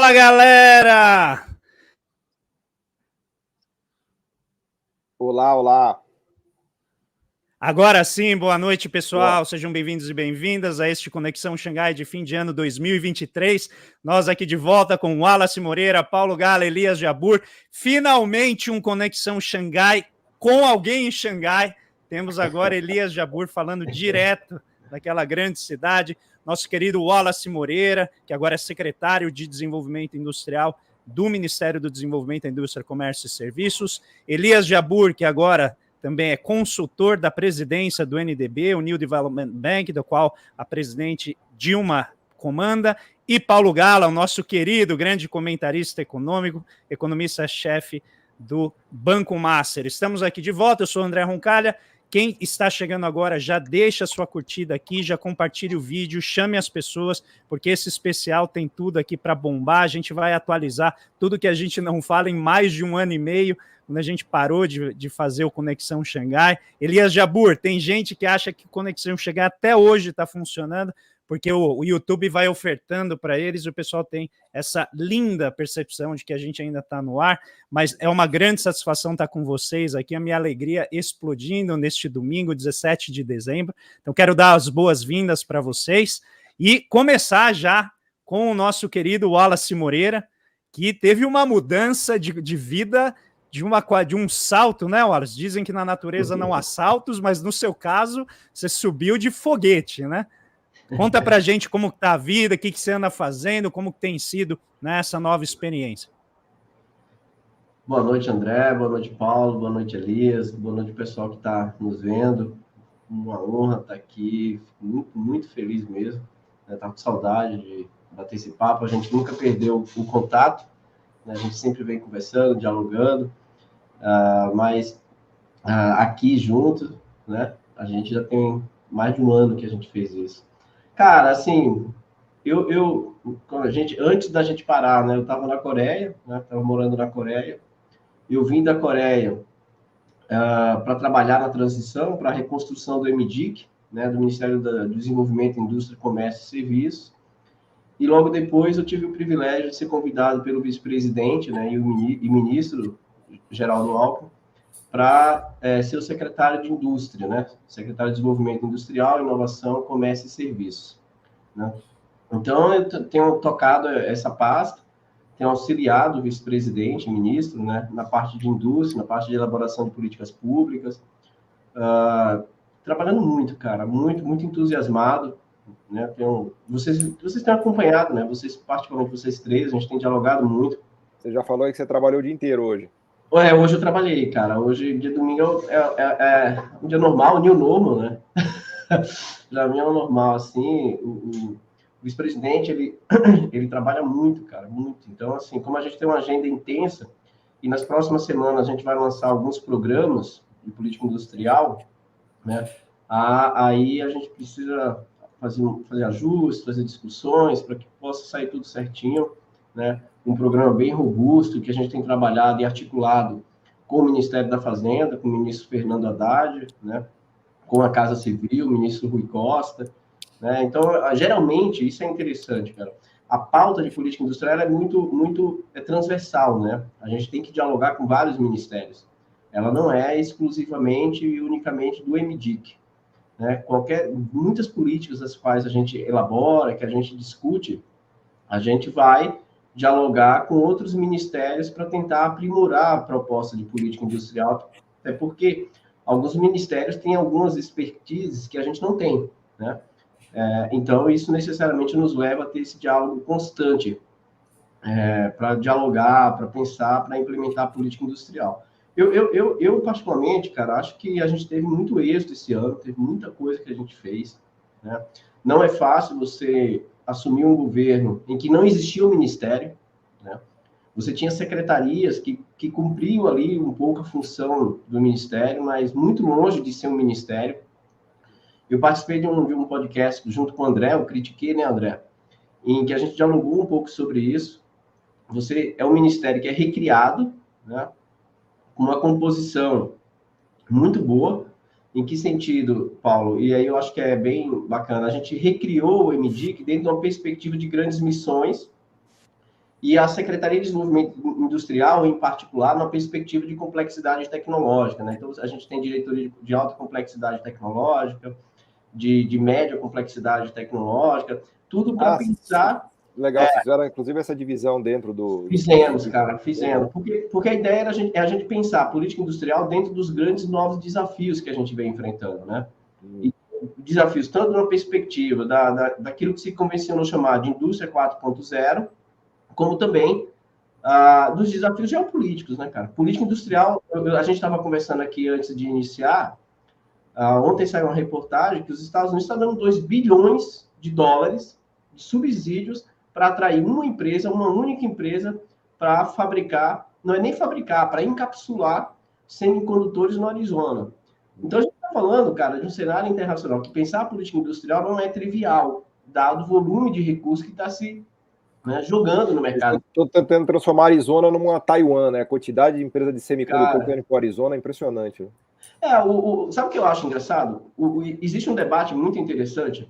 Fala, galera! Olá, olá. Agora sim, boa noite, pessoal. Sejam bem-vindos e bem-vindas a este Conexão Xangai de fim de ano 2023. Nós aqui de volta com Wallace Moreira, Paulo Gala, Elias Jabbour. Finalmente um Conexão Xangai com alguém em Xangai. Temos agora Elias Jabbour falando direto daquela grande cidade. Nosso querido Wallace Moreira, que agora é secretário de Desenvolvimento Industrial do Ministério do Desenvolvimento, Indústria, Comércio e Serviços. Elias Jabbour, que agora também é consultor da presidência do NDB, o New Development Bank, do qual a presidente Dilma comanda, e Paulo Gala, o nosso querido grande comentarista econômico, economista-chefe do Banco Master. Estamos aqui de volta, eu sou o André Roncalha. Quem está chegando agora, já deixa a sua curtida aqui, já compartilhe o vídeo, chame as pessoas, porque esse especial tem tudo aqui para bombar. A gente vai atualizar tudo que a gente não fala em mais de um ano e meio, quando a gente parou de fazer o Conexão Xangai. Elias Jabbour, tem gente que acha que o Conexão Xangai até hoje está funcionando, porque o YouTube vai ofertando para eles, e o pessoal tem essa linda percepção de que a gente ainda está no ar, mas é uma grande satisfação estar com vocês aqui, a minha alegria explodindo neste domingo, 17 de dezembro. Então, quero dar as boas-vindas para vocês e começar já com o nosso querido Wallace Moreira, que teve uma mudança de vida, de um salto, né, Wallace? Dizem que na natureza não há saltos, mas no seu caso, você subiu de foguete, né? Conta pra gente como está a vida, o que você anda fazendo, como tem sido, né, essa nova experiência. Boa noite, André, boa noite, Paulo, boa noite, Elias, boa noite, pessoal que está nos vendo. Uma honra estar aqui, fico muito, muito feliz mesmo. Estava com saudade de bater esse papo, a gente nunca perdeu o contato, né? A gente sempre vem conversando, dialogando, mas aqui junto, né, a gente já tem mais de um ano que a gente fez isso. Cara, assim, antes da gente parar, né, eu estava na Coreia, né, estava morando na Coreia, eu vim da Coreia para trabalhar na transição, para a reconstrução do MDIC, né, do Ministério do Desenvolvimento, Indústria, Comércio e Serviços, e logo depois eu tive o privilégio de ser convidado pelo vice-presidente, né, e ministro Geraldo Alckmin, para ser o secretário de Indústria, né? Secretário de Desenvolvimento Industrial, Inovação, Comércio e Serviços, né? Então, eu tenho tocado essa pasta, tenho auxiliado o vice-presidente, ministro, né? Na parte de indústria, na parte de elaboração de políticas públicas, trabalhando muito, cara, muito, muito entusiasmado, né? Vocês têm acompanhado, né? Vocês, particularmente vocês três, a gente tem dialogado muito. Você já falou aí que você trabalhou o dia inteiro hoje. Hoje eu trabalhei, cara. Hoje, dia domingo, é um dia normal, new normal, né? Pra mim é um normal, assim. O vice-presidente, ele trabalha muito, cara, muito. Então, assim, como a gente tem uma agenda intensa, e nas próximas semanas a gente vai lançar alguns programas de política industrial, né? Aí a gente precisa fazer ajustes, fazer discussões, para que possa sair tudo certinho, né? Um programa bem robusto, que a gente tem trabalhado e articulado com o Ministério da Fazenda, com o ministro Fernando Haddad, né? Com a Casa Civil, o ministro Rui Costa, né? Então, geralmente, isso é interessante, cara. A pauta de política industrial é muito transversal, né? A gente tem que dialogar com vários ministérios. Ela não é exclusivamente e unicamente do MDIC, né? Muitas políticas das quais a gente elabora, que a gente discute, a gente vai dialogar com outros ministérios para tentar aprimorar a proposta de política industrial, até porque alguns ministérios têm algumas expertises que a gente não tem, né? Então, isso necessariamente nos leva a ter esse diálogo constante para dialogar, para pensar, para implementar a política industrial. Eu, particularmente, cara, acho que a gente teve muito êxito esse ano, teve muita coisa que a gente fez, né? Não é fácil você assumir um governo em que não existia o ministério, né? Você tinha secretarias que cumpriam ali um pouco a função do ministério, mas muito longe de ser um ministério. Eu participei de um podcast junto com o André, eu critiquei, né, André? Em que a gente dialogou um pouco sobre isso. Você é um ministério que é recriado, né? Com uma composição muito boa. Em que sentido, Paulo? E aí eu acho que é bem bacana. A gente recriou o MDIC dentro de uma perspectiva de grandes missões e a Secretaria de Desenvolvimento Industrial, em particular, na perspectiva de complexidade tecnológica, né? Então, a gente tem diretoria de alta complexidade tecnológica, de média complexidade tecnológica, tudo para pensar... Legal, vocês fizeram, inclusive, essa divisão dentro do... Fizemos, cara, fizemos. Porque a ideia era a gente pensar a política industrial dentro dos grandes novos desafios que a gente vem enfrentando, né? E desafios tanto na perspectiva daquilo que se convencionou chamar de indústria 4.0, como também dos desafios geopolíticos, né, cara? Política industrial, a gente estava conversando aqui antes de iniciar, ontem saiu uma reportagem que os Estados Unidos estão dando 2 bilhões de dólares de subsídios para atrair uma única empresa, para fabricar, não é nem fabricar, para encapsular semicondutores no Arizona. Então, a gente está falando, cara, de um cenário internacional que pensar a política industrial não é trivial, dado o volume de recursos que está se jogando no mercado. Estou tentando transformar a Arizona numa Taiwan, né? A quantidade de empresa de semicondutor que vem para o Arizona é impressionante. Sabe o que eu acho engraçado? Existe um debate muito interessante.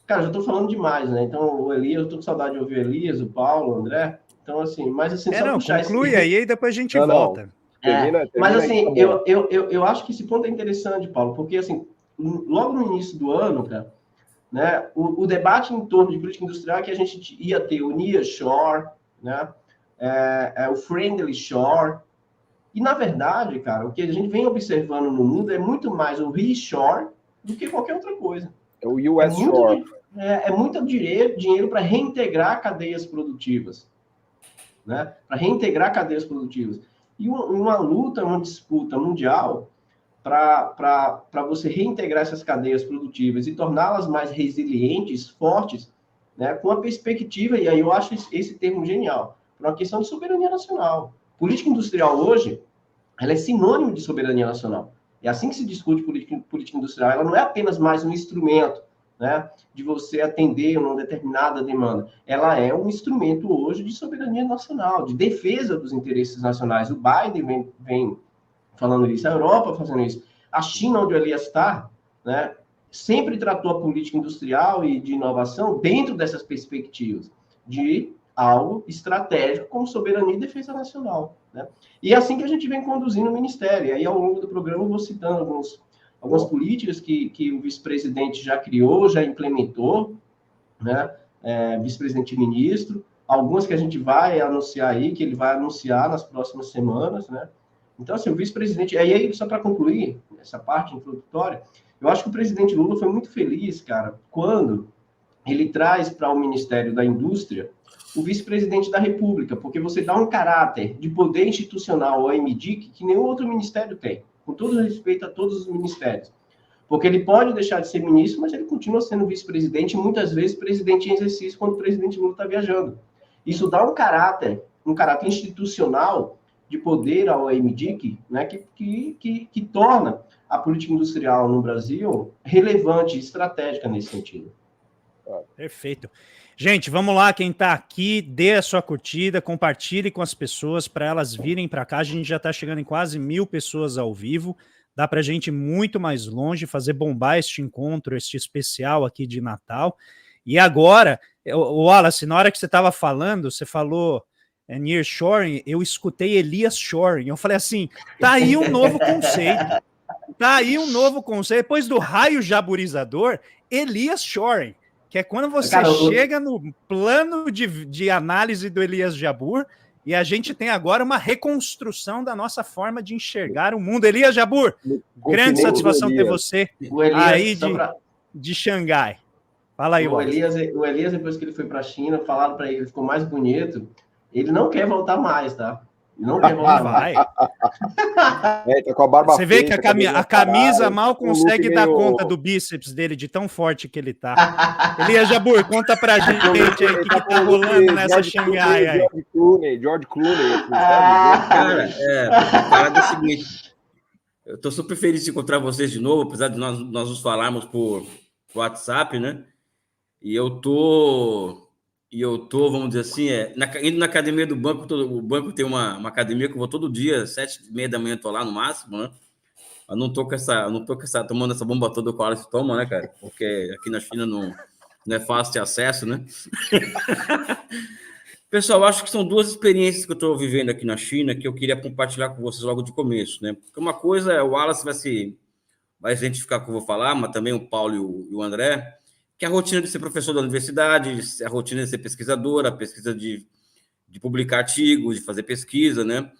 Cara, já estou falando demais, né? Então, o Elias, eu estou com saudade de ouvir o Elias, o Paulo, o André. Então, assim, mas assim... conclui aí e depois a gente volta. Termina mas, assim, aí, tá eu acho que esse ponto é interessante, Paulo, porque, assim, logo no início do ano, cara, né, o debate em torno de política industrial é que a gente ia ter o nearshore, né, o friendly shore, e, na verdade, cara, o que a gente vem observando no mundo é muito mais o reshore do que qualquer outra coisa. É o US Shore. É muito dinheiro para reintegrar cadeias produtivas, né? Para reintegrar cadeias produtivas. E uma luta, uma disputa mundial para você reintegrar essas cadeias produtivas e torná-las mais resilientes, fortes, né? Com a perspectiva, e aí eu acho esse termo genial, para uma questão de soberania nacional. Política industrial hoje, ela é sinônimo de soberania nacional. É assim que se discute política industrial. Ela não é apenas mais um instrumento, né, de você atender uma determinada demanda. Ela é um instrumento hoje de soberania nacional, de defesa dos interesses nacionais. O Biden vem falando isso, a Europa fazendo isso. A China, onde o Elias está, né, sempre tratou a política industrial e de inovação dentro dessas perspectivas de algo estratégico como soberania e defesa nacional, né? E é assim que a gente vem conduzindo o Ministério. E aí, ao longo do programa, eu vou citando algumas políticas que o vice-presidente já criou, já implementou, né? Vice-presidente e ministro, algumas que a gente vai anunciar aí, que ele vai anunciar nas próximas semanas, né? Então, assim, o vice-presidente... E aí, só para concluir essa parte introdutória, eu acho que o presidente Lula foi muito feliz, cara, quando ele traz para o Ministério da Indústria o vice-presidente da República, porque você dá um caráter de poder institucional ao MDIC que nenhum outro ministério tem, com todo respeito a todos os ministérios. Porque ele pode deixar de ser ministro, mas ele continua sendo vice-presidente e muitas vezes presidente em exercício quando o presidente Lula está viajando. Isso dá um caráter institucional de poder ao MDIC, né, que torna a política industrial no Brasil relevante e estratégica nesse sentido. Perfeito. Gente, vamos lá, quem está aqui, dê a sua curtida, compartilhe com as pessoas para elas virem para cá. A gente já está chegando em quase 1000 pessoas ao vivo. Dá para a gente ir muito mais longe, fazer bombar este encontro, este especial aqui de Natal. E agora, Wallace, na hora que você estava falando, você falou nearshoring, eu escutei Elias Shoring. Eu falei assim, tá aí um novo conceito. Tá aí um novo conceito. Depois do raio jaburizador, Elias Shoring. Que é quando você chega no plano de análise do Elias Jabbour e a gente tem agora uma reconstrução da nossa forma de enxergar o mundo. Elias Jabbour, grande satisfação ter você aí de Xangai. Fala aí, o Elias, depois que ele foi para a China, falaram para ele que ele ficou mais bonito. Ele não quer voltar mais, tá? Não quer voltar mais. Tá com a barba Você vê que a camisa mal consegue dar conta do bíceps dele, de tão forte que ele tá. Elias Jabbour, conta pra gente aí o que tá rolando nessa Xangai aí. George Clooney. Cara, a parada é a seguinte. Eu tô super feliz de encontrar vocês de novo, apesar de nós nos falarmos por WhatsApp, né? E eu tô, vamos dizer assim, indo na academia do banco. O banco tem uma academia que eu vou todo dia, 7h30 da manhã, tô lá no máximo, né? Eu não tô tomando essa bomba toda que o Wallace toma, né, cara? Porque aqui na China não é fácil ter acesso, né? Pessoal, acho que são duas experiências que eu estou vivendo aqui na China que eu queria compartilhar com vocês logo de começo, né? Porque uma coisa é o Wallace vai identificar o que eu vou falar, mas também o Paulo e o André, que é a rotina de ser professor da universidade, a rotina de ser pesquisador, a pesquisa de publicar artigos, de fazer pesquisa, né?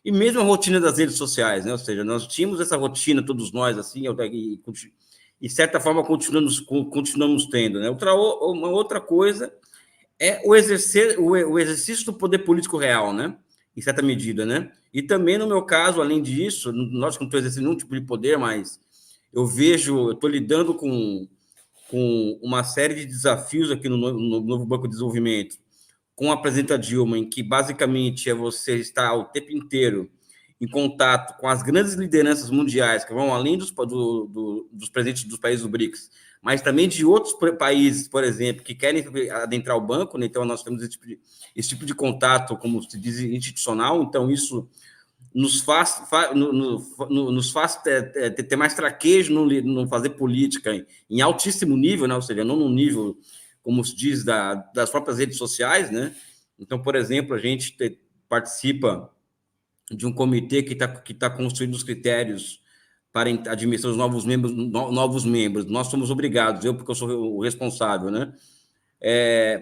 E mesmo a rotina das redes sociais, né? Ou seja, nós tínhamos essa rotina, todos nós, assim, e de certa forma continuamos tendo, né? Uma outra coisa é o exercício do poder político real, né? Em certa medida, né? E também, no meu caso, além disso, nós não estou exercendo nenhum tipo de poder, mas eu estou lidando com uma série de desafios aqui no Novo Banco de Desenvolvimento, com a presidenta Dilma, em que basicamente é você estar o tempo inteiro em contato com as grandes lideranças mundiais, que vão além dos presidentes dos países do BRICS, mas também de outros países, por exemplo, que querem adentrar o banco, né? Então nós temos esse tipo de contato, como se diz, institucional. Então isso nos faz ter mais traquejo no fazer política em altíssimo nível, né? Ou seja, não no nível, como se diz, das próprias redes sociais, né? Então, por exemplo, a gente participa de um comitê que tá construindo os critérios para a admissão dos novos membros. Nós somos obrigados, porque eu sou o responsável, né?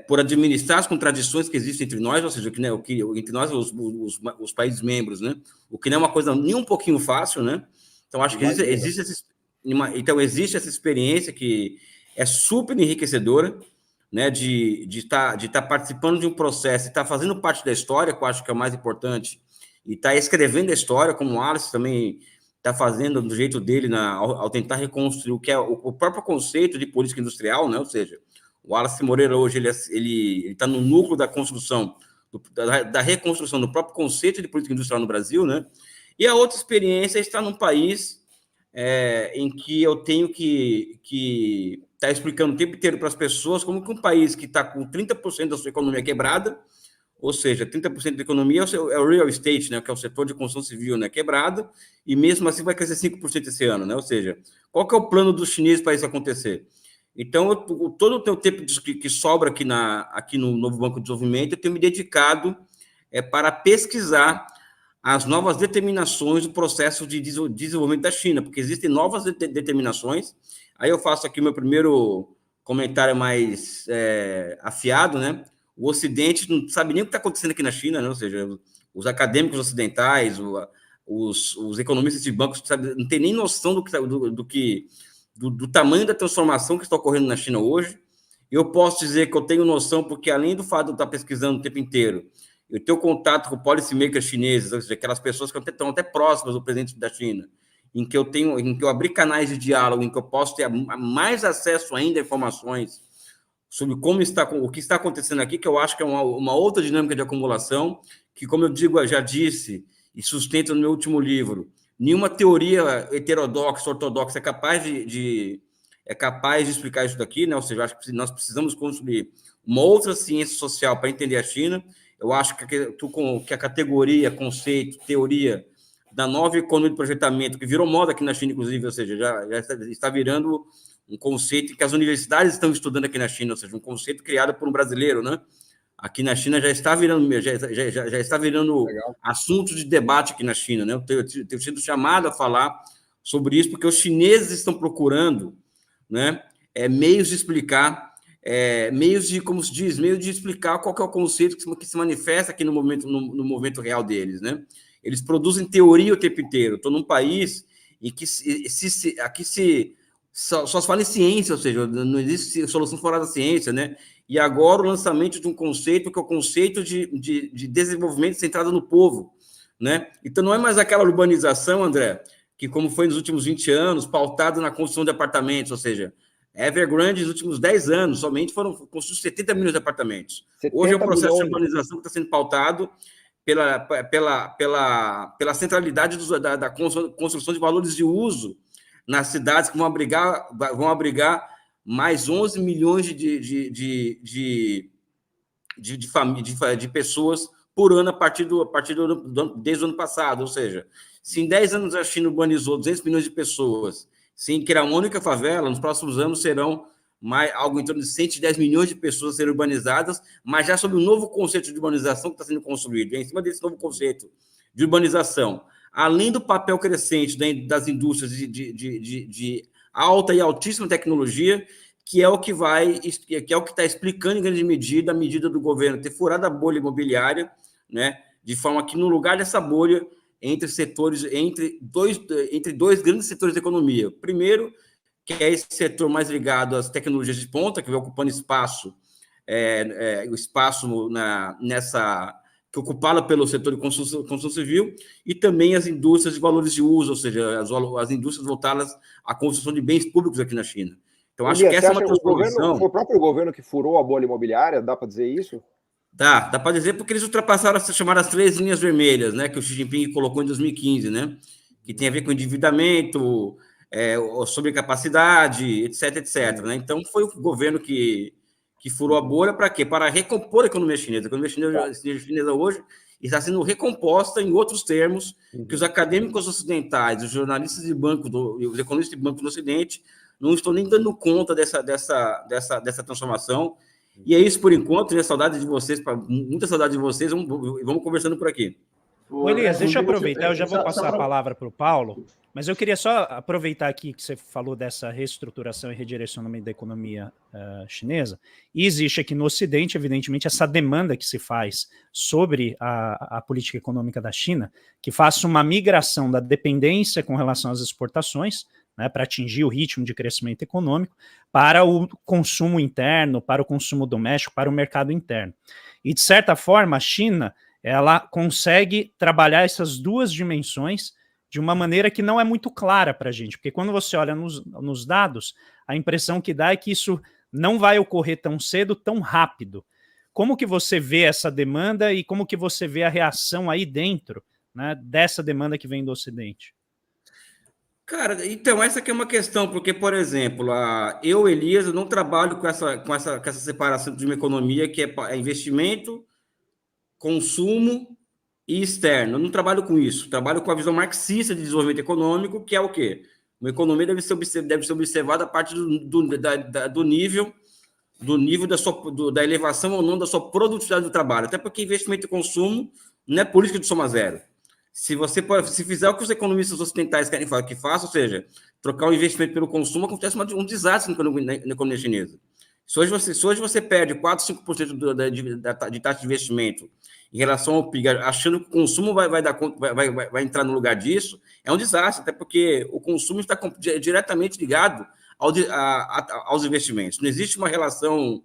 Por administrar as contradições que existem entre nós, ou seja, entre nós os países membros, né? O que não é uma coisa nem um pouquinho fácil, né? Então, acho que existe essa experiência que é super enriquecedora, né? De estar participando de um processo, estar fazendo parte da história, que eu acho que é o mais importante, e estar escrevendo a história, como o Alice também está fazendo do jeito dele ao tentar reconstruir o que é o próprio conceito de política industrial, né? Ou seja, o Wallace Moreira hoje ele está no núcleo da construção, da reconstrução do próprio conceito de política industrial no Brasil, né? E a outra experiência é estar num país em que eu tenho que estar explicando o tempo inteiro para as pessoas como que um país que está com 30% da sua economia quebrada, ou seja, 30% da economia é o real estate, né, que é o setor de construção civil, né, quebrado, e mesmo assim vai crescer 5% esse ano, né? Ou seja, qual que é o plano dos chineses para isso acontecer? Então, todo o tempo que sobra aqui no Novo Banco de Desenvolvimento, eu tenho me dedicado para pesquisar as novas determinações do processo de desenvolvimento da China, porque existem novas determinações. Aí eu faço aqui o meu primeiro comentário mais afiado, né? O Ocidente não sabe nem o que está acontecendo aqui na China, né? Ou seja, os acadêmicos ocidentais, os economistas de bancos, não tem nem noção do tamanho da transformação que está ocorrendo na China hoje. Eu posso dizer que eu tenho noção, porque além do fato de eu estar pesquisando o tempo inteiro, eu tenho contato com policymakers chineses, ou seja, aquelas pessoas que estão até próximas do presidente da China, em que eu abri canais de diálogo, em que eu posso ter mais acesso ainda a informações sobre o que está acontecendo aqui, que eu acho que é uma outra dinâmica de acumulação, que, como eu já disse e sustento no meu último livro, nenhuma teoria heterodoxa, ortodoxa é capaz de explicar isso daqui, né? Ou seja, acho que nós precisamos construir uma outra ciência social para entender a China. Eu acho que a categoria, conceito, teoria da nova economia de projetamento, que virou moda aqui na China, inclusive, ou seja, já está virando um conceito que as universidades estão estudando aqui na China, ou seja, um conceito criado por um brasileiro, né? Aqui na China já está virando assunto de debate aqui na China, né? Eu tenho sido chamado a falar sobre isso porque os chineses estão procurando, né, meios de explicar, meios de explicar qual que é o conceito que se manifesta aqui no movimento real deles, né? Eles produzem teoria o tempo inteiro. Estou num país em que aqui só se fala em ciência, ou seja, não existe solução fora da ciência, né? E agora o lançamento de um conceito que é o conceito de desenvolvimento centrado no povo, né? Então não é mais aquela urbanização, André, que como foi nos últimos 20 anos, pautado na construção de apartamentos, ou seja, Evergrande, nos últimos 10 anos, somente foram construídos 70 milhões de apartamentos. Hoje é um processo de urbanização que está sendo pautado pela centralidade da construção de valores de uso nas cidades que vão abrigar mais 11 milhões de pessoas por ano desde o ano passado. Ou seja, se em 10 anos a China urbanizou 200 milhões de pessoas sem criar uma única favela, nos próximos anos serão algo em torno de 110 milhões de pessoas a serem urbanizadas, mas já sobre um novo conceito de urbanização que está sendo construído. E em cima desse novo conceito de urbanização, além do papel crescente das indústrias de alta e altíssima tecnologia, que é o que está explicando, em grande medida, a medida do governo ter furado a bolha imobiliária, né, de forma que, no lugar dessa bolha, entre dois grandes setores da economia. Primeiro, que é esse setor mais ligado às tecnologias de ponta, que vai ocupando espaço, o espaço que é ocupado pelo setor de construção civil, e também as indústrias de valores de uso, ou seja, as indústrias voltadas à construção de bens públicos aqui na China. Então, acho que essa é uma transformação. Foi o próprio governo que furou a bolha imobiliária, dá para dizer isso? Dá para dizer, porque eles ultrapassaram as chamadas 3 linhas vermelhas, né, que o Xi Jinping colocou em 2015, né, que tem a ver com endividamento, sobrecapacidade, etc. Né? Então, foi o governo que furou a bolha para quê? Para recompor a economia chinesa. A economia chinesa hoje está sendo recomposta em outros termos que os acadêmicos ocidentais, os jornalistas de banco, os economistas de banco do Ocidente, não estão nem dando conta dessa transformação. E é isso por enquanto, né? Saudade de vocês, muita saudade de vocês, vamos conversando por aqui. Elias, deixa eu aproveitar, eu já vou passar a palavra para o Paulo, mas eu queria só aproveitar aqui que você falou dessa reestruturação e redirecionamento da economia chinesa, e existe aqui no Ocidente, evidentemente, essa demanda que se faz sobre a política econômica da China, que faça uma migração da dependência com relação às exportações, né, para atingir o ritmo de crescimento econômico, para o consumo interno, para o consumo doméstico, para o mercado interno. E, de certa forma, a China ela consegue trabalhar essas duas dimensões de uma maneira que não é muito clara para a gente, porque quando você olha nos dados, a impressão que dá é que isso não vai ocorrer tão cedo, tão rápido. Como que você vê essa demanda e como que você vê a reação aí dentro, né, dessa demanda que vem do Ocidente? Cara, então, essa aqui é uma questão, porque, por exemplo, eu, Elias, eu não trabalho com essa separação de uma economia que é investimento, consumo e externo. Eu não trabalho com isso. Trabalho com a visão marxista de desenvolvimento econômico, que é o quê? Uma economia deve ser observada a partir do nível da elevação ou não da sua produtividade do trabalho. Até porque investimento e consumo não é política de soma zero. Se fizer o que os economistas ocidentais querem que faça, ou seja, trocar o investimento pelo consumo, acontece um desastre na economia chinesa. Se hoje você perde 4, 5% de taxa de investimento em relação ao PIB, achando que o consumo vai entrar no lugar disso, é um desastre, até porque o consumo está diretamente ligado aos investimentos. Não existe uma relação,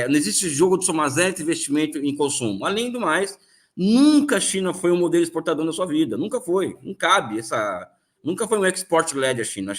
não existe jogo de soma zero entre investimento e consumo. Além do mais, nunca a China foi um modelo exportador na sua vida, nunca foi, não cabe nunca foi um export-led a China.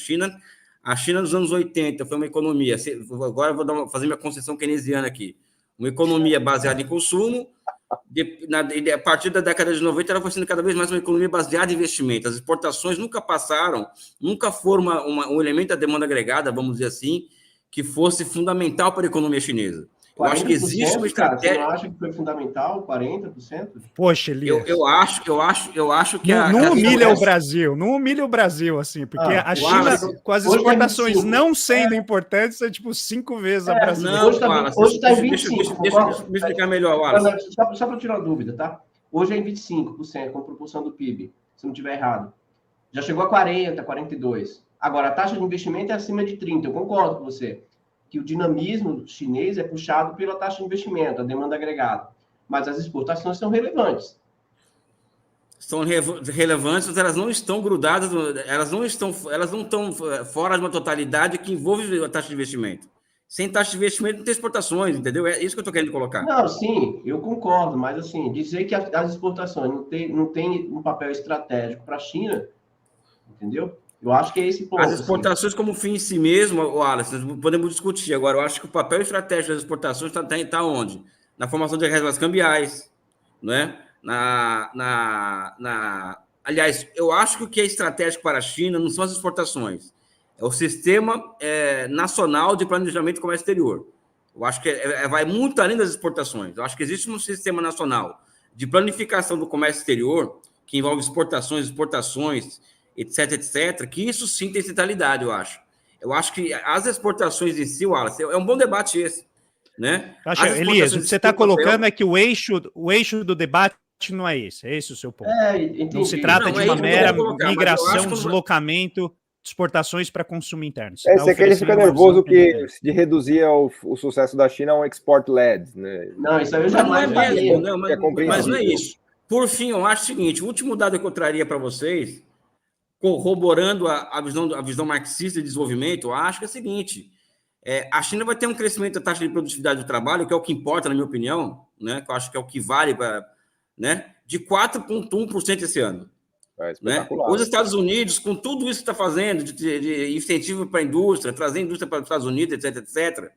A China nos anos 80 foi uma economia, agora eu vou fazer minha concessão keynesiana aqui, uma economia baseada em consumo, a partir da década de 90 ela foi sendo cada vez mais uma economia baseada em investimento. As exportações nunca foram um elemento da demanda agregada, vamos dizer assim, que fosse fundamental para a economia chinesa. Eu acho que existe uma estratégia. Você não acha que foi fundamental 40%? Poxa, Elias. Eu acho que não humilha o Brasil, não humilha o Brasil, assim, porque a China, com as exportações não sendo importantes, é tipo 5 vezes a brasileira. Hoje está em 25%. Deixa eu me explicar melhor, Wallace. Só para tirar a dúvida, tá? Hoje é em 25%, com proporção do PIB, se não estiver errado. Já chegou a 40%, 42%. Agora, a taxa de investimento é acima de 30%, eu concordo com você. Que o dinamismo chinês é puxado pela taxa de investimento, a demanda agregada. Mas as exportações são relevantes. São relevantes, mas elas não estão grudadas, elas não estão fora de uma totalidade que envolve a taxa de investimento. Sem taxa de investimento não tem exportações, entendeu? É isso que eu estou querendo colocar. Não, sim, eu concordo, mas assim, dizer que as exportações não tem um papel estratégico para a China, entendeu? Eu acho que é esse ponto. As exportações, assim, como fim em si mesmo, Wallace, podemos discutir. Agora, eu acho que o papel estratégico das exportações está onde? Na formação de reservas cambiais, né? Aliás, eu acho que o que é estratégico para a China não são as exportações, é o sistema nacional de planejamento do comércio exterior. Eu acho que vai muito além das exportações. Eu acho que existe um sistema nacional de planificação do comércio exterior que envolve exportações, etc., que isso sim tem centralidade, eu acho. Eu acho que as exportações em si, Wallace, é um bom debate esse, né? Elias, o que você está colocando é que o eixo do debate não é esse. É esse o seu ponto. Entendi. Não se trata de uma mera migração, deslocamento, exportações para consumo interno. Você quer, ele fica nervoso de reduzir o sucesso da China a um export-led, né? Não, isso aí eu jamais faria. Mas não é isso. Por fim, eu acho o seguinte, o último dado que eu traria para vocês, corroborando a visão marxista de desenvolvimento, eu acho que é o seguinte, a China vai ter um crescimento da taxa de produtividade do trabalho, que é o que importa, na minha opinião, né, que eu acho que é o que vale para, né, de 4,1% esse ano. Né? Os Estados Unidos, com tudo isso que está fazendo, de incentivo para a indústria, trazer indústria para os Estados Unidos, etc, etc.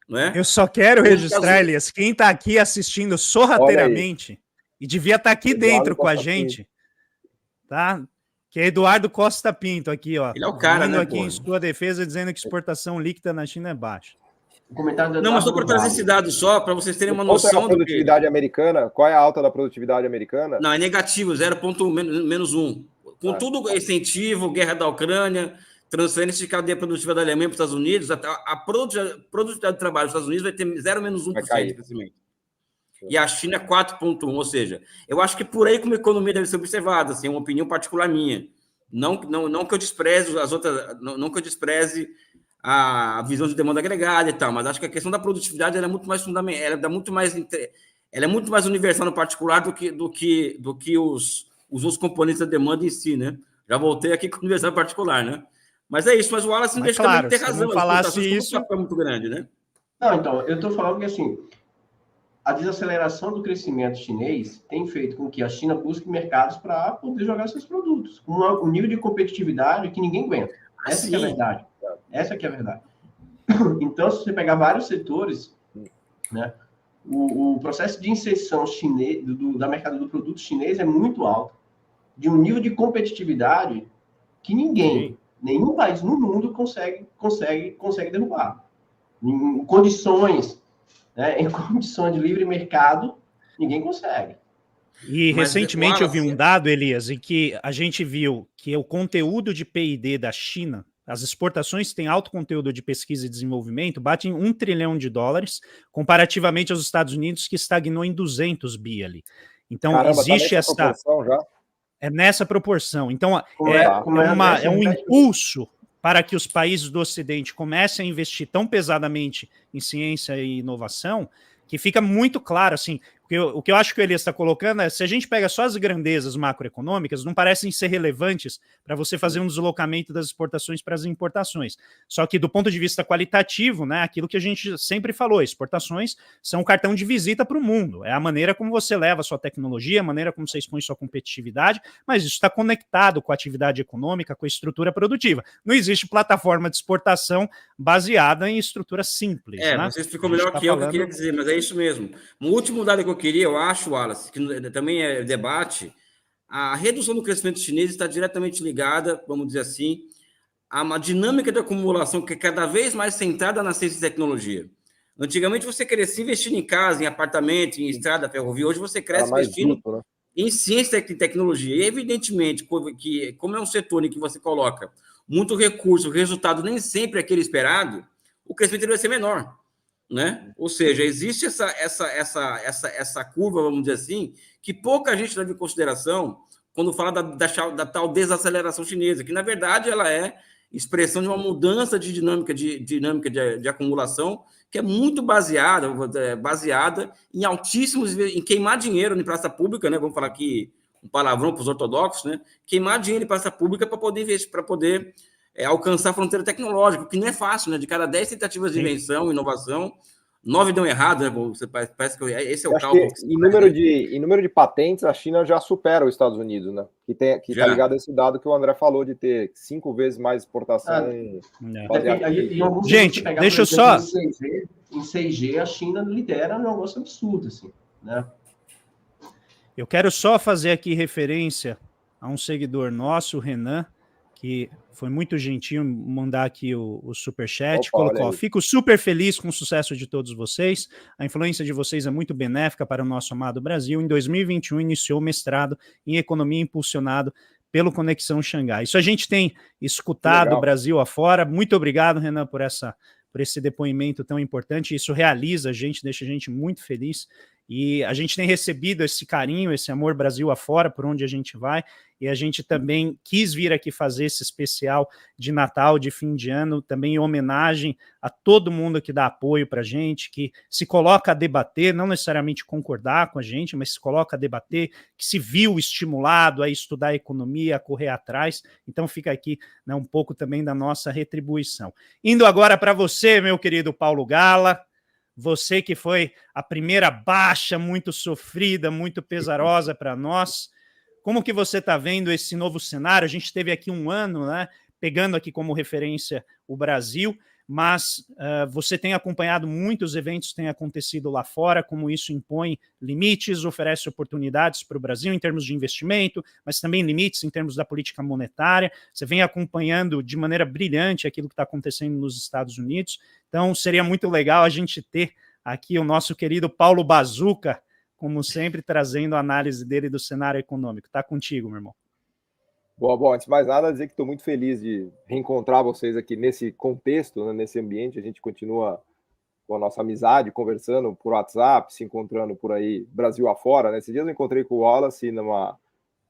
Né? Eu só quero registrar, Elias, quem está aqui assistindo sorrateiramente, e devia estar aqui dentro com a gente, tá? Que é Eduardo Costa Pinto aqui, ó. Ele é o cara, né, aqui em sua defesa, dizendo que exportação líquida na China é baixa. Não, mas só para trazer esse dado só, para vocês terem uma noção da produtividade americana. Qual é a alta da produtividade americana? Não, é negativo, 0,1. Com tudo incentivo, guerra da Ucrânia, transferência de cadeia produtiva da Alemanha para os Estados Unidos, a produtividade do trabalho dos Estados Unidos vai ter 0,1% de crescimento. E a China 4,1%, ou seja, eu acho que por aí como a economia deve ser observada, assim, é uma opinião particular minha. Não que eu despreze as outras, não que eu despreze a visão de demanda agregada e tal, mas acho que a questão da produtividade ela é muito mais fundamental, ela é muito mais universal no particular do que os outros componentes da demanda em si, né? Já voltei aqui com a universal particular, né? Mas é isso, mas o Wallace claro, tem razão. Se falasse isso, é muito grande, né? Não, então, eu estou falando que assim, a desaceleração do crescimento chinês tem feito com que a China busque mercados para poder jogar seus produtos, com um nível de competitividade que ninguém aguenta. Essa que é a verdade. Essa que é a verdade. Então, se você pegar vários setores, né, o processo de inserção chinês, da mercado do produto chinês é muito alto, de um nível de competitividade que nenhum país no mundo consegue derrubar. Em condições de livre mercado, ninguém consegue. E recentemente eu vi um dado, Elias, em que a gente viu que o conteúdo de P&D da China, as exportações têm alto conteúdo de pesquisa e desenvolvimento, batem $1 trilhão, comparativamente aos Estados Unidos, que estagnou em 200 bi ali. Então, existe essa proporção já? É nessa proporção. Então, é um impulso para que os países do Ocidente comecem a investir tão pesadamente em ciência e inovação, que fica muito claro, assim, o que eu acho que o Elias está colocando é, se a gente pega só as grandezas macroeconômicas, não parecem ser relevantes para você fazer um deslocamento das exportações para as importações. Só que do ponto de vista qualitativo, né, aquilo que a gente sempre falou, exportações são um cartão de visita para o mundo, é a maneira como você leva a sua tecnologia, a maneira como você expõe sua competitividade, mas isso está conectado com a atividade econômica, com a estrutura produtiva. Não existe plataforma de exportação baseada em estrutura simples. Né? Você explicou melhor que eu queria dizer, mas é isso mesmo. Um último dado que eu queria, eu acho, Wallace, que também é debate, a redução do crescimento chinês está diretamente ligada, vamos dizer assim, a uma dinâmica de acumulação que é cada vez mais centrada na ciência e tecnologia. Antigamente você crescia investindo em casa, em apartamento, em estrada, ferrovia. Hoje você cresce investindo em ciência e tecnologia. E evidentemente, que como é um setor em que você coloca muito recurso, o resultado nem sempre é aquele esperado, o crescimento vai ser menor. Né? Ou seja, existe essa curva, vamos dizer assim, que pouca gente leva em consideração quando fala da tal desaceleração chinesa, que na verdade ela é expressão de uma mudança de dinâmica de acumulação que é muito baseada em altíssimos, em queimar dinheiro em praça pública, né? Vamos falar aqui um palavrão para os ortodoxos, né? Queimar dinheiro em praça pública para poder investir, para poder alcançar a fronteira tecnológica, que não é fácil, né? De cada 10 tentativas de invenção, inovação, 9 dão errado, né? Você parece que esse é o cálculo. Em número de patentes, a China já supera os Estados Unidos, né? Que está ligado a esse dado que o André falou, de ter 5 vezes mais exportação. Gente, deixa eu só... Em 6G, a China lidera um negócio absurdo, assim, né? Eu quero só fazer aqui referência a um seguidor nosso, o Renan, que foi muito gentil mandar aqui o superchat, colocou, fico super feliz com o sucesso de todos vocês, a influência de vocês é muito benéfica para o nosso amado Brasil, em 2021 iniciou o mestrado em economia impulsionado pelo Conexão Xangai. Isso a gente tem escutado o Brasil afora. Muito obrigado, Renan, por esse depoimento tão importante. Isso realiza a gente, deixa a gente muito feliz. E a gente tem recebido esse carinho, esse amor Brasil afora, por onde a gente vai, e a gente também quis vir aqui fazer esse especial de Natal, de fim de ano, também em homenagem a todo mundo que dá apoio para a gente, que se coloca a debater, não necessariamente concordar com a gente, mas se coloca a debater, que se viu estimulado a estudar a economia, a correr atrás. Então fica aqui, né, um pouco também da nossa retribuição. Indo agora para você, meu querido Paulo Gala, você que foi a primeira baixa muito sofrida, muito pesarosa para nós. Como que você está vendo esse novo cenário? A gente teve aqui um ano, né, pegando aqui como referência o Brasil, mas você tem acompanhado muitos eventos que têm acontecido lá fora, como isso impõe limites, oferece oportunidades para o Brasil em termos de investimento, mas também limites em termos da política monetária. Você vem acompanhando de maneira brilhante aquilo que está acontecendo nos Estados Unidos. Então, seria muito legal a gente ter aqui o nosso querido Paulo Bazuca, como sempre, trazendo a análise dele do cenário econômico. Está contigo, meu irmão. Bom, antes de mais nada, dizer que estou muito feliz de reencontrar vocês aqui nesse contexto, né, nesse ambiente. A gente continua com a nossa amizade, conversando por WhatsApp, se encontrando por aí, Brasil afora. Né? Esses dias eu encontrei com o Wallace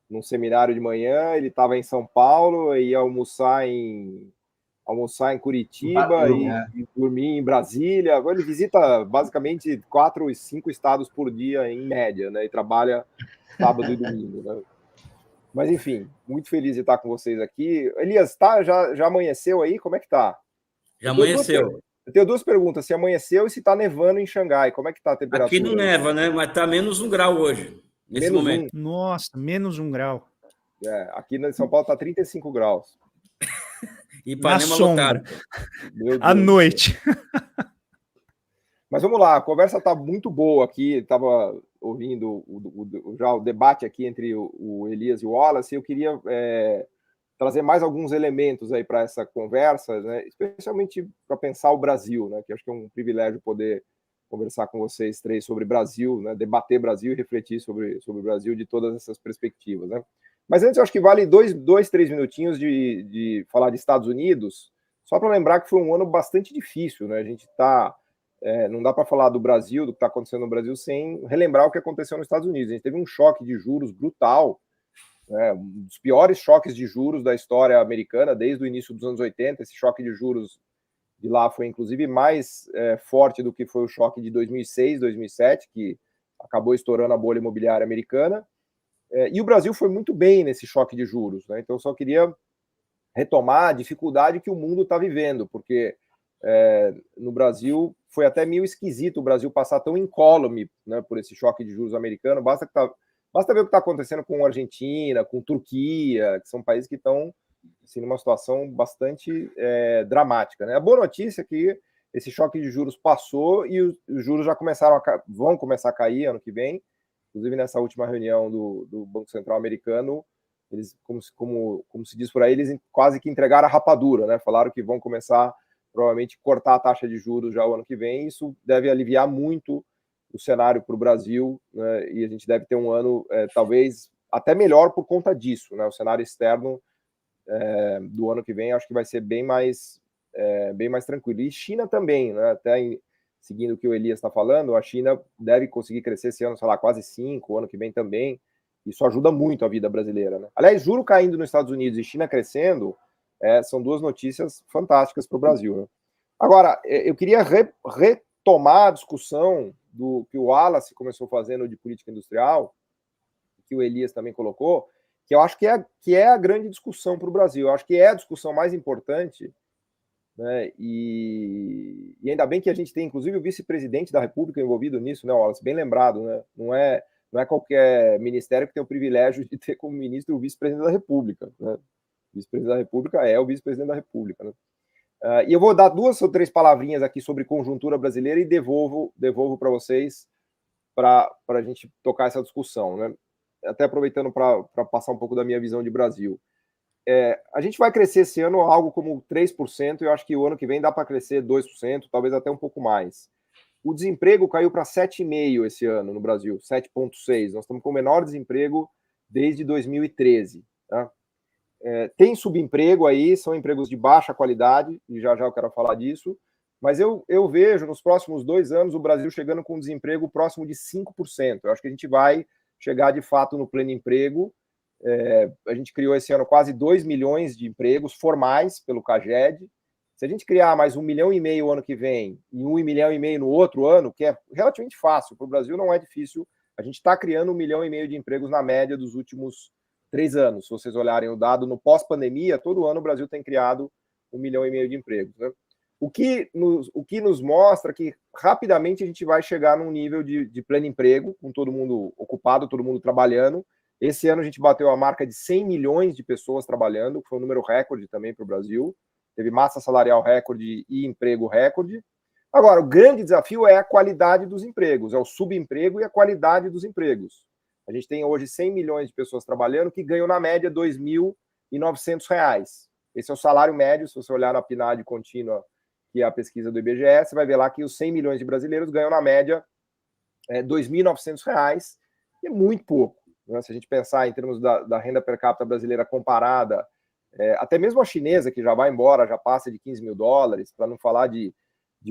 num seminário de manhã, ele estava em São Paulo, ia almoçar em Curitiba e dormir em Brasília. Agora ele visita basicamente 4 ou 5 estados por dia, em média, né? E trabalha sábado e domingo, né? Mas, enfim, muito feliz de estar com vocês aqui. Elias, já amanheceu aí? Como é que tá? Já amanheceu. Eu tenho 2 perguntas. Se amanheceu e se está nevando em Xangai. Como é que está a temperatura? Aqui não neva, né? Mas está menos 1 grau hoje, nesse momento. Nossa, menos 1 grau. Aqui em São Paulo está 35 graus. Ipanema lotado. À noite. Mas vamos lá, a conversa está muito boa aqui. Estava ouvindo já o debate aqui entre o Elias e o Wallace. Eu queria trazer mais alguns elementos aí para essa conversa, né? Especialmente para pensar o Brasil, né? Que acho que é um privilégio poder conversar com vocês 3 sobre Brasil, né? Debater Brasil e refletir sobre o Brasil de todas essas perspectivas, né? Mas antes, eu acho que vale 3 minutinhos de falar de Estados Unidos, só para lembrar que foi um ano bastante difícil, né? A gente não dá para falar do Brasil, do que está acontecendo no Brasil, sem relembrar o que aconteceu nos Estados Unidos. A gente teve um choque de juros brutal, né? Um dos piores choques de juros da história americana, desde o início dos anos 80. Esse choque de juros de lá foi, inclusive, mais forte do que foi o choque de 2006, 2007, que acabou estourando a bolha imobiliária americana. E o Brasil foi muito bem nesse choque de juros, né? Então, eu só queria retomar a dificuldade que o mundo está vivendo, porque no Brasil foi até meio esquisito o Brasil passar tão incólume, né, por esse choque de juros americano. Basta ver o que está acontecendo com a Argentina, com Turquia, que são países que estão assim, numa situação bastante dramática, né? A boa notícia é que esse choque de juros passou e os juros já vão começar a cair ano que vem. Inclusive, nessa última reunião do Banco Central americano, eles, como se diz por aí, eles quase que entregaram a rapadura, né? Falaram que vão começar, provavelmente, cortar a taxa de juros já o ano que vem. Isso deve aliviar muito o cenário para o Brasil, né? E a gente deve ter um ano, talvez, até melhor por conta disso, né? O cenário externo do ano que vem, acho que vai ser bem mais tranquilo. E China também, né? Até seguindo o que o Elias está falando, a China deve conseguir crescer esse ano, sei lá, quase 5%, o ano que vem também. Isso ajuda muito a vida brasileira, né? Aliás, juro caindo nos Estados Unidos e China crescendo, são 2 notícias fantásticas para o Brasil, né? Agora, eu queria retomar a discussão do que o Wallace começou fazendo de política industrial, que o Elias também colocou, que eu acho que é a grande discussão para o Brasil. Eu acho que é a discussão mais importante, né? E ainda bem que a gente tem, inclusive, o vice-presidente da República envolvido nisso, né, Wallace? Bem lembrado, né? Não é qualquer ministério que tem o privilégio de ter como ministro o vice-presidente da República, né? O vice-presidente da República é o vice-presidente da República, né? E eu vou dar 2 ou 3 palavrinhas aqui sobre conjuntura brasileira e devolvo para vocês para a gente tocar essa discussão, né? Até aproveitando para passar um pouco da minha visão de Brasil. A gente vai crescer esse ano algo como 3%, e eu acho que o ano que vem dá para crescer 2%, talvez até um pouco mais. O desemprego caiu para 7,5% esse ano no Brasil, 7,6%. Nós estamos com o menor desemprego desde 2013. Tá? tem subemprego aí, são empregos de baixa qualidade, e já eu quero falar disso, mas eu vejo nos próximos 2 anos o Brasil chegando com um desemprego próximo de 5%. Eu acho que a gente vai chegar de fato no pleno emprego. A gente criou esse ano quase 2 milhões de empregos formais pelo CAGED. Se a gente criar mais 1,5 milhão o ano que vem e 1,5 milhão no outro ano, que é relativamente fácil, para o Brasil não é difícil, a gente está criando 1,5 milhão de empregos na média dos últimos 3 anos. Se vocês olharem o dado no pós-pandemia, todo ano o Brasil tem criado 1,5 milhão de empregos, né? O que nos mostra que rapidamente a gente vai chegar num nível de pleno emprego, com todo mundo ocupado, todo mundo trabalhando. Esse ano a gente bateu a marca de 100 milhões de pessoas trabalhando, que foi um número recorde também para o Brasil. Teve massa salarial recorde e emprego recorde. Agora, o grande desafio é a qualidade dos empregos, é o subemprego e a qualidade dos empregos. A gente tem hoje 100 milhões de pessoas trabalhando que ganham, na média, R$ 2.900. Esse é o salário médio. Se você olhar na PNAD contínua, que é a pesquisa do IBGE, você vai ver lá que os 100 milhões de brasileiros ganham, na média, R$ 2.900, e é muito pouco, né? Se a gente pensar em termos da renda per capita brasileira comparada, até mesmo a chinesa, que já vai embora, já passa de $15 mil, para não falar de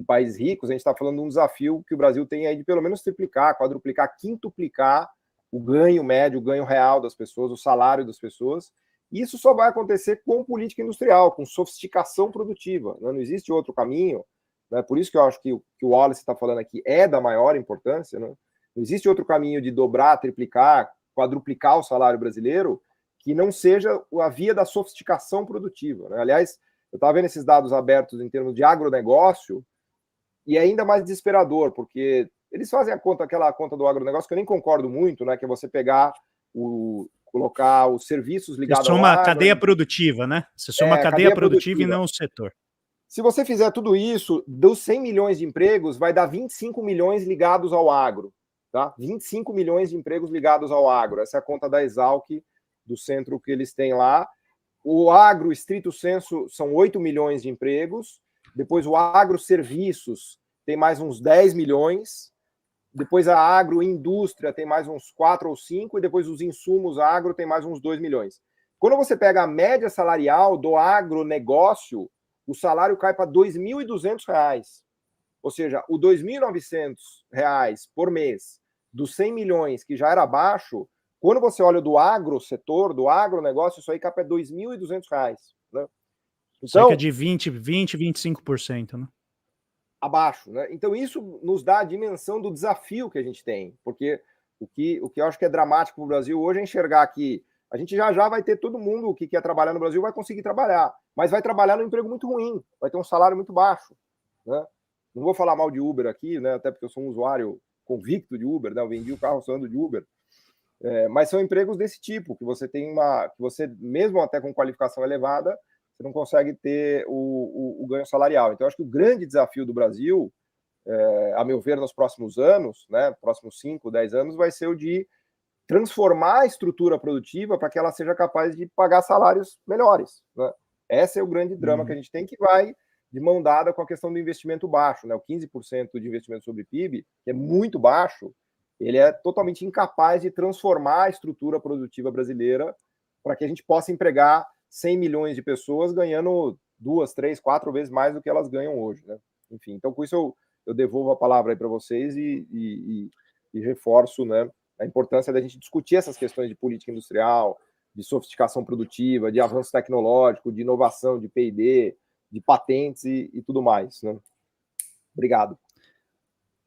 países ricos, a gente está falando de um desafio que o Brasil tem aí de pelo menos triplicar, quadruplicar, quintuplicar o ganho médio, o ganho real das pessoas, o salário das pessoas. E isso só vai acontecer com política industrial, com sofisticação produtiva, né? Não existe outro caminho, né? Por isso que eu acho que o que o Wallace está falando aqui é da maior importância, né? Não existe outro caminho de dobrar, triplicar, quadruplicar o salário brasileiro que não seja a via da sofisticação produtiva, né? Aliás, eu estava vendo esses dados abertos em termos de agronegócio, e é ainda mais desesperador, porque eles fazem aquela conta do agronegócio que eu nem concordo muito, né? Que é você pegar colocar os serviços ligados ao agro. Você soma a cadeia produtiva, né? Você soma a cadeia produtiva e não o setor. Se você fizer tudo isso, dos 100 milhões de empregos, vai dar 25 milhões ligados ao agro, tá? 25 milhões de empregos ligados ao agro. Essa é a conta da Exalc, do centro que eles têm lá. O agro, estrito sensu, são 8 milhões de empregos. Depois o agroserviços tem mais uns 10 milhões. Depois a agroindústria tem mais uns 4 ou 5, e depois os insumos agro tem mais uns 2 milhões. Quando você pega a média salarial do agronegócio, o salário cai para R$ 2.200. Ou seja, o R$ 2.900 por mês dos 100 milhões, que já era baixo, quando você olha do agrosetor, do agronegócio, isso aí cai para R$ 2.200. Né? Então, cerca de 25%, né? Abaixo, né? Então isso nos dá a dimensão do desafio que a gente tem, porque o que eu acho que é dramático para o Brasil hoje é enxergar que a gente já vai ter todo mundo que quer trabalhar no Brasil vai conseguir trabalhar, mas vai trabalhar num emprego muito ruim, vai ter um salário muito baixo, né? Não vou falar mal de Uber aqui, né? Até porque eu sou um usuário convicto de Uber, né? Eu vendi o carro só ando de Uber, mas são empregos desse tipo que você tem que você mesmo até com qualificação elevada você não consegue ter o ganho salarial. Então, eu acho que o grande desafio do Brasil, a meu ver, nos próximos anos, né, próximos 5, 10 anos, vai ser o de transformar a estrutura produtiva para que ela seja capaz de pagar salários melhores, né? Esse é o grande drama que a gente tem, que vai de mão dada com a questão do investimento baixo, né? O 15% de investimento sobre PIB, que é muito baixo, ele é totalmente incapaz de transformar a estrutura produtiva brasileira para que a gente possa empregar 100 milhões de pessoas ganhando 2, 3, 4 vezes mais do que elas ganham hoje, né? Enfim, então com isso eu devolvo a palavra aí para vocês e reforço, né, a importância da gente discutir essas questões de política industrial, de sofisticação produtiva, de avanço tecnológico, de inovação, de P&D, de patentes e tudo mais, né? Obrigado.